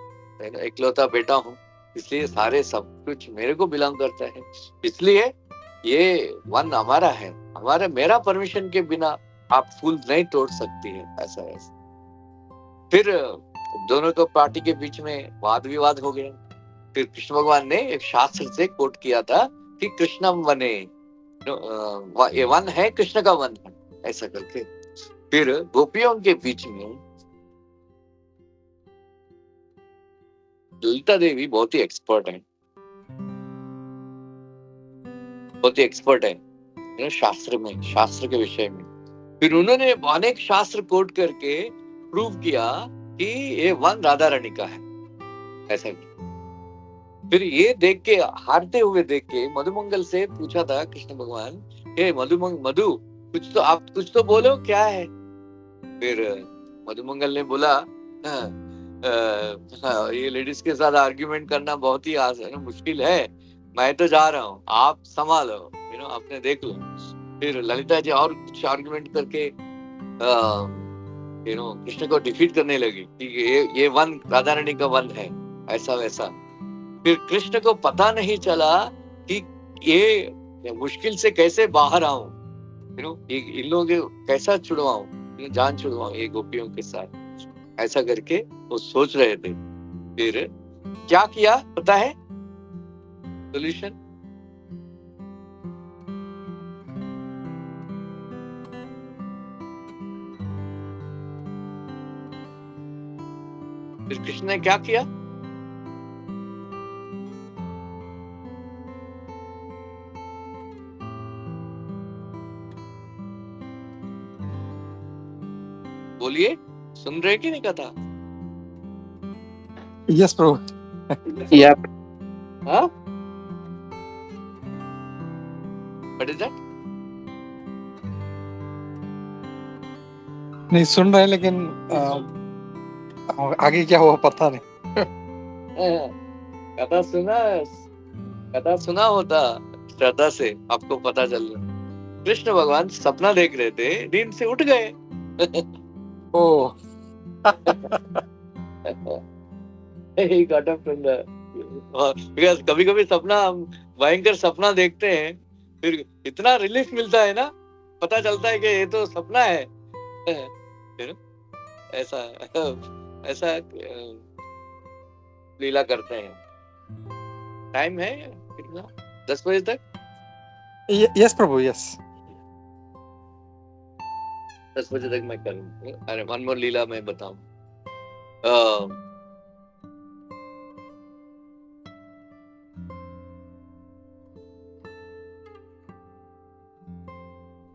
इकलौता बेटा हूँ, इसलिए सारे सब कुछ मेरे को बिलोंग करता है, इसलिए ये वन हमारा है, मेरा परमिशन के बिना आप फूल नहीं तोड़ सकती है। ऐसा ऐसा फिर दोनों को पार्टी के बीच में वाद विवाद हो गया। फिर कृष्ण भगवान ने एक शास्त्र से कोट किया था कि कृष्णम वने, ये वन है, कृष्ण का वन है, ऐसा करके। फिर गोपियों के बीच में ललिता देवी बहुत ही एक्सपर्ट है, शास्त्र में, शास्त्र के विषय में। फिर उन्होंने अनेक शास्त्र कोट करके प्रूव किया कि ये वन राधा रानी का है, ऐसा। फिर ये देख के, हारते हुए देख के मधुमंगल से पूछा था कृष्ण भगवान, हे मधु कुछ तो बोलो, क्या है? फिर मधुमंगल ने बोला, ये लेडीज के साथ आर्ग्यूमेंट करना बहुत ही मुश्किल है, मैं तो जा रहा हूँ, आप संभालो, आपने देख लो। फिर ललिता जी और कुछ आर्ग्यूमेंट करके कृष्ण को डिफीट करने लगी कि ये वन राधा रानी का वन है, ऐसा वैसा। फिर कृष्ण को पता नहीं चला कि ये मुश्किल से कैसे बाहर आऊं, इन लोगों के कैसा छुड़वाऊं, जान छुड़वाऊं ये गोपियों के साथ, ऐसा करके वो सोच रहे थे। फिर क्या किया पता है सोल्यूशन? फिर कृष्ण ने क्या किया? बोलिए, सुन रहे कि नहीं कथा? यस प्रभु। हाँ, व्हाट इज दैट? नहीं सुन रहे, लेकिन आगे क्या हुआ पता नहीं। कथा सुना होता श्रद्धा से, आपको पता चल रहा। कृष्ण भगवान सपना देख रहे थे, नींद से उठ गए। ओह कभी कभी सपना, हम भयंकर सपना देखते हैं, फिर इतना रिलीफ मिलता है ना, पता चलता है कि ये तो सपना है। ऐसा लीला करते हैं। टाइम है कितना? 10 बजे तक? यस प्रभु, यस। 10 बजे तक मैं करूँ। अरे वन मोर लीला मैं बताऊं।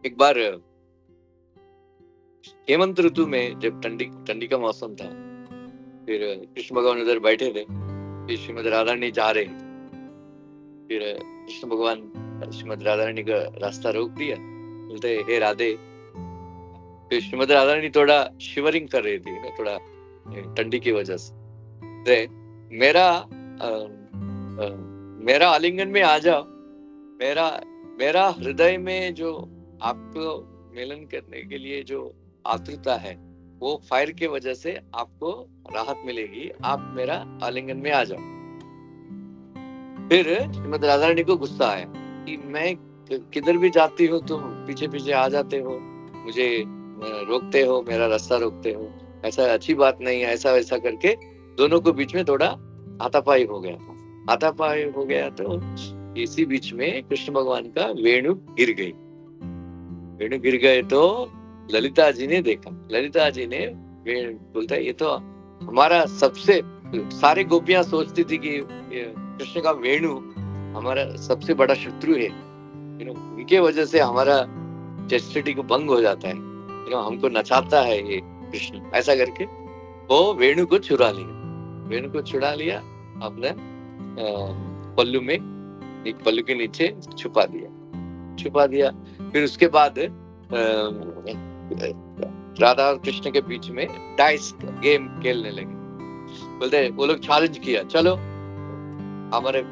एक बार हेमंत ऋतु में, जब ठंडी का मौसम था, फिर कृष्ण भगवान उधर बैठे थे, फिर श्रीमद राधा रानी जा रहे, फिर कृष्ण भगवान श्रीमद राधा रानी का रास्ता रोक दिया, बोलते हे राधे। फिर श्रीमद राधा रानी थोड़ा शिवरिंग कर रही थी, थोड़ा ठंडी की वजह से, मेरा आलिंगन में आ जाओ, मेरा हृदय में जो आपको मिलन करने के लिए जो आतुरता है, वो फायर की वजह से आपको राहत मिलेगी, आप मेरा आलिंगन में आ जाओ। फिर श्रीमद राधा रानी को गुस्सा आया कि मैं किधर भी जाती हूँ तुम पीछे पीछे आ जाते हो, मुझे रोकते हो, मेरा रास्ता रोकते हो, ऐसा अच्छी बात नहीं है, ऐसा वैसा करके दोनों को बीच में थोड़ा हाथापाई हो गया। तो इसी बीच में कृष्ण भगवान का वेणु गिर गए तो ललिता जी ने देखा, ललिता जी ने बोलता है ये तो हमारा सबसे, सारे गोपियां सोचती थी कि कृष्ण का वेणु हमारा सबसे बड़ा शत्रु है, इनके वजह से हमारा चेस्टिटी को भंग हो जाता है, हमको नचाता है ये कृष्ण, ऐसा करके वो वेणु को चुरा लिया। वेणु को छुड़ा लिया, अपने पल्लू में, एक पल्लू के नीचे छुपा दिया। फिर उसके बाद राधा और कृष्ण के बीच में डाइस गेम खेलने लगे। बोलते वो लोग चैलेंज किया, चलो हमारे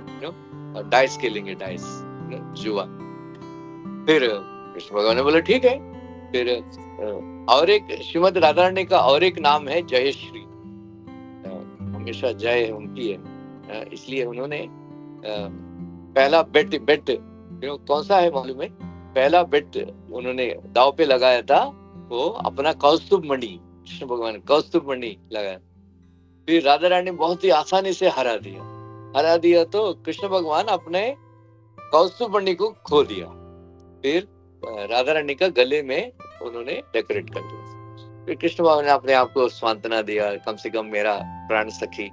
डाइस खेलेंगे, डाइस जुआ। फिर कृष्ण भगवान ने बोला ठीक है। फिर और एक श्रीमद राधा रानी का और एक नाम है जयश्री, हमेशा जय उनकी है, इसलिए उन्होंने पहला बेट कौन सा है मालूम है? पहला बेट उन्होंने दाव पे लगाया था, वो अपना कौस्तुभ मणि, कृष्ण भगवान कौस्तुभ मणि लगाया। फिर राधा रानी बहुत ही आसानी से हरा दिया तो कृष्ण भगवान अपने कौस्तुभ मणि को खो दिया। फिर राधा रानी का गले में उन्होंने डेकोरेट कर दिया। फिर कृष्ण भगवान ने अपने आप को सांत्वना दिया, कम से कम मेरा प्राण सखी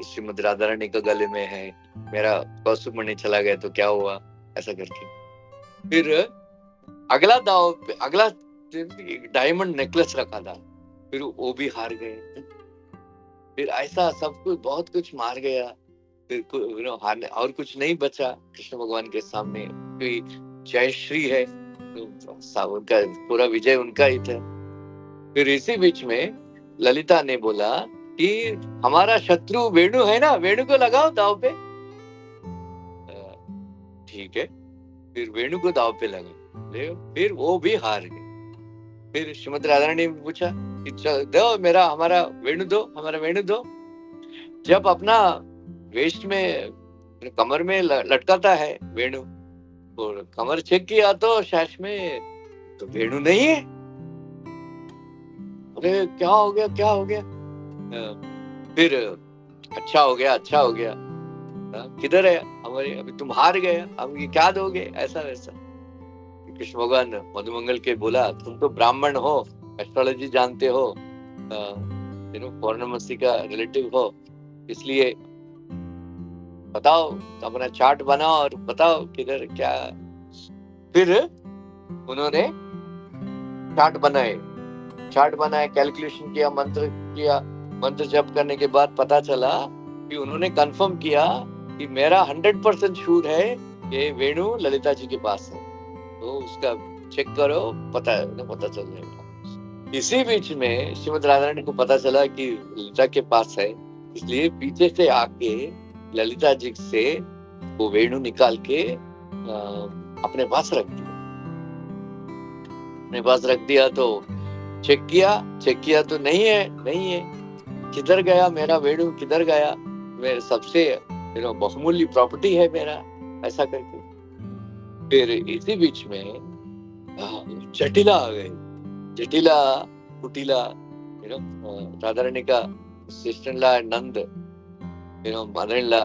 श्रीमद राधा रानी का गले में है, मेरा कौस्तुभ मणि चला गया तो क्या हुआ, ऐसा करके। फिर अगला डायमंड नेकलेस रखा था, फिर वो भी हार गए। फिर ऐसा सब कुछ बहुत कुछ मार गया। फिर और कुछ नहीं बचा कृष्ण भगवान के सामने, क्योंकि जय श्री है तो उनका पूरा विजय उनका ही था। फिर इसी बीच में ललिता ने बोला कि हमारा शत्रु वेणु है ना, वेणु को लगाओ दाव पे। ठीक है, फिर वेणु को दाव पे लगा, फिर वो भी हार गए। फिर श्रीमती राधा रानी ने पूछा कि दो हमारा वेणु दो। जब अपना वेस्ट में कमर में लटकाता है वेणु, और कमर चेक किया तो शैश में तो वेणु नहीं है। अरे क्या हो गया? फिर अच्छा हो गया, किधर है हमारे, अभी तुम हार गए, हम ये क्या दोगे, ऐसा वैसा। कृष्ण भगवान मधुमंगल के बोला, तुम तो ब्राह्मण हो, एस्ट्रोलॉजी जानते हो, पौर्णमासी का रिलेटिव हो, इसलिए बताओ, अपना चार्ट बनाओ और बताओ किधर क्या। फिर उन्होंने चार्ट बनाए, कैलकुलेशन किया, मंत्र जप करने के बाद पता चला कि उन्होंने कंफर्म किया कि मेरा 100% श्योर है कि वेणु ललिता जी के पास है, तो उसका चेक करो, पता चल जाएगा। इसी बीच में श्रीमद राधा रानी को पता चला कि ललिता के पास है, इसलिए पीछे से आके ललिता जी से वो वेणु निकाल के अपने पास रख दिया। तो चेक किया तो नहीं है, किधर गया मेरा वेणु, किधर गया, मेरे सबसे बहुमूल्य प्रॉपर्टी है मेरा, ऐसा करके। फिर इसी बीच में जटिला आ गई, कुटिला, राधा रानी का सिस्टर-इन-लॉ नंद, मदर-इन-लॉ,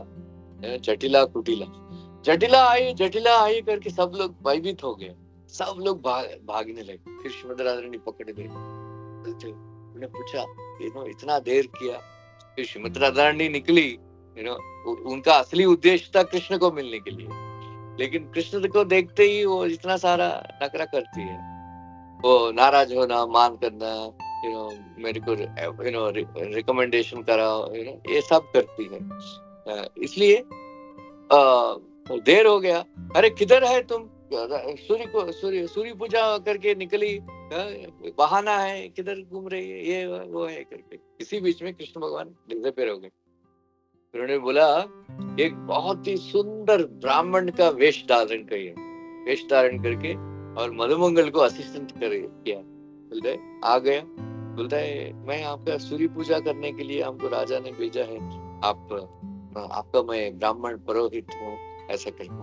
जटिला आई करके सब लोग भयभीत हो गए, सब लोग भागने लगे। फिर श्रीमती राधा रानी पकड़ गई, उन्होंने पूछा इतना देर किया। फिर श्रीमती राधा रानी निकली, उनका असली उद्देश्य था कृष्ण को मिलने के लिए, लेकिन कृष्ण को देखते ही वो इतना सारा नखरा करती है, वो नाराज होना, मान करना, मेरे को रिकमेंडेशन कराओ, ये सब करती है। इसलिए देर हो गया। अरे किधर है तुम, सूर्य पूजा करके निकली, बहाना है, किधर घूम रही है, ये वो है करके। इसी बीच में कृष्ण भगवान डिसअपीयर हो गए। उन्होंने बोला एक बहुत ही सुंदर ब्राह्मण का वेश धारण करके और मधुमंगल को असिस्टेंट किया। बोलता है आ गया, बोलता है मैं आपका सूर्य पूजा करने के लिए हमको राजा ने भेजा है, आपका मैं ब्राह्मण पुरोहित हूँ, ऐसा कहता।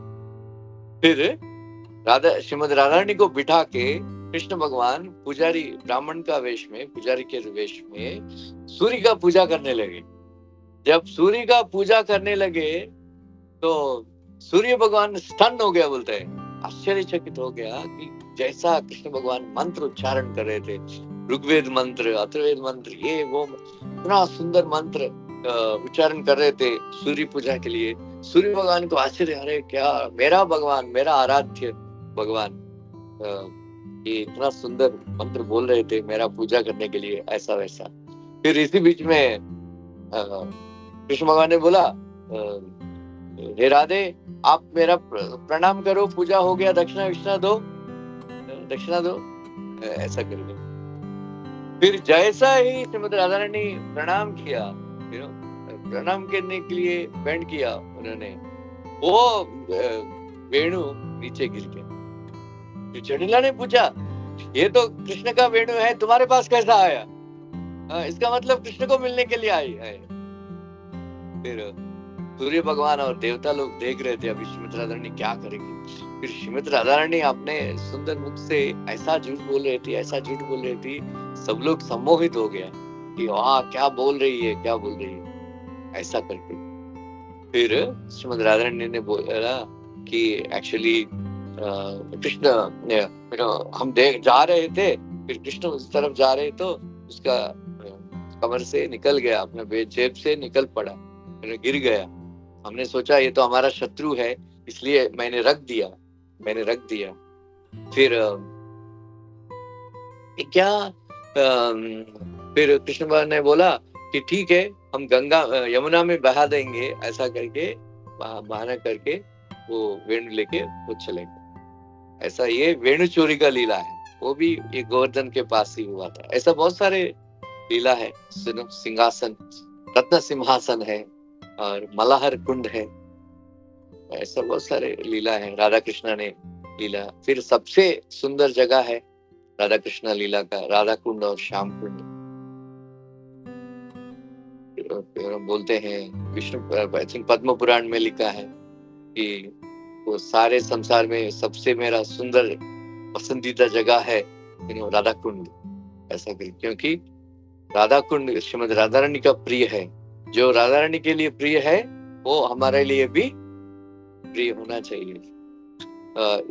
फिर श्रीमद राधा रानी को बिठा के कृष्ण भगवान ब्राह्मण का वेश में, पुजारी के वेश में सूर्य का पूजा करने लगे। जब सूर्य का पूजा करने लगे तो सूर्य भगवान स्टन हो गया, बोलते हैं आश्चर्यचकित हो गया कि जैसा कृष्ण भगवान मंत्र उच्चारण कर रहे थे, ऋग्वेद मंत्र, अथर्ववेद मंत्र, ये वो इतना सुंदर मंत्र उच्चारण कर रहे थे सूर्य पूजा के लिए। सूर्य भगवान को आश्चर्य, अरे क्या मेरा भगवान, मेरा आराध्य भगवान ये इतना सुंदर मंत्र बोल रहे थे मेरा पूजा करने के लिए, ऐसा वैसा। फिर इसी बीच में कृष्ण भगवान ने बोला, हे राधे, आप मेरा प्रणाम करो, पूजा हो गया, दक्षिणा दो, ऐसा करके। फिर जैसा ही श्रीमती राधा रानी प्रणाम किया, प्रणाम करने के लिए बेंड किया उन्होंने, वो वेणु नीचे गिर गया। तो जटिला ने पूछा, ये तो कृष्ण का वेणु है, तुम्हारे पास कैसा आया? इसका मतलब कृष्ण को मिलने के लिए आई है। फिर सूर्य भगवान और देवता लोग देख रहे थे अभी श्रीमती राधा रानी क्या करेगी। फिर श्रीमती राधा रानी अपने सुंदर मुख से ऐसा झूठ बोल रही थी, सब लोग सम्मोहित हो गया कि वाह क्या बोल रही है, ऐसा करके। फिर श्रीमती राधा रानी ने बोला कि एक्चुअली कृष्ण, हम जा रहे थे, फिर कृष्ण उस तरफ जा रहे तो उसका कमर से निकल गया, अपना जेब से निकल पड़ा, गिर गया। हमने सोचा ये तो हमारा शत्रु है, इसलिए मैंने रख दिया। फिर फिर कृष्ण भगवान ने बोला कि ठीक है, हम गंगा यमुना में बहा देंगे, ऐसा करके बहाना करके वो वेणु लेके वो चले गए। ऐसा ये वेणु चोरी का लीला है, वो भी ये गोवर्धन के पास ही हुआ था। ऐसा बहुत सारे लीला है, सिंहासन, रत्न सिंहासन है और मलाहर कुंड है, ऐसा बहुत सारे लीला है राधा कृष्णा ने लीला। फिर सबसे सुंदर जगह है राधा कृष्णा लीला का राधा कुंड और श्याम कुंड। बोलते हैं विष्णु पद्म पुराण में लिखा है कि वो सारे संसार में सबसे मेरा सुंदर पसंदीदा जगह है राधा कुंड, ऐसा क्योंकि राधा कुंड श्रीमती राधा रानी का प्रिय है। जो राधा रानी के लिए प्रिय है वो हमारे लिए भी प्रिय होना चाहिए।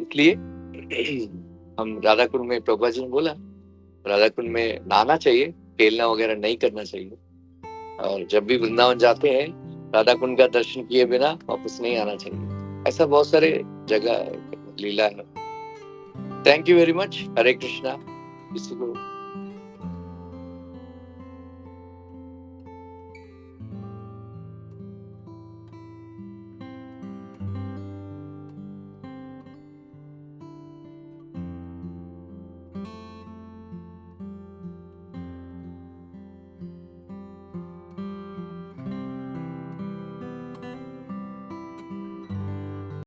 इसलिए हम राधा कुंड में, प्रभुपाद जी ने बोला राधा कुंड में नहाना चाहिए, खेलना वगैरह नहीं करना चाहिए। और जब भी वृंदावन जाते हैं राधा कुंड का दर्शन किए बिना वापस नहीं आना चाहिए। ऐसा बहुत सारे जगह लीला है। Thank you very much. Hare Krishna. किसी को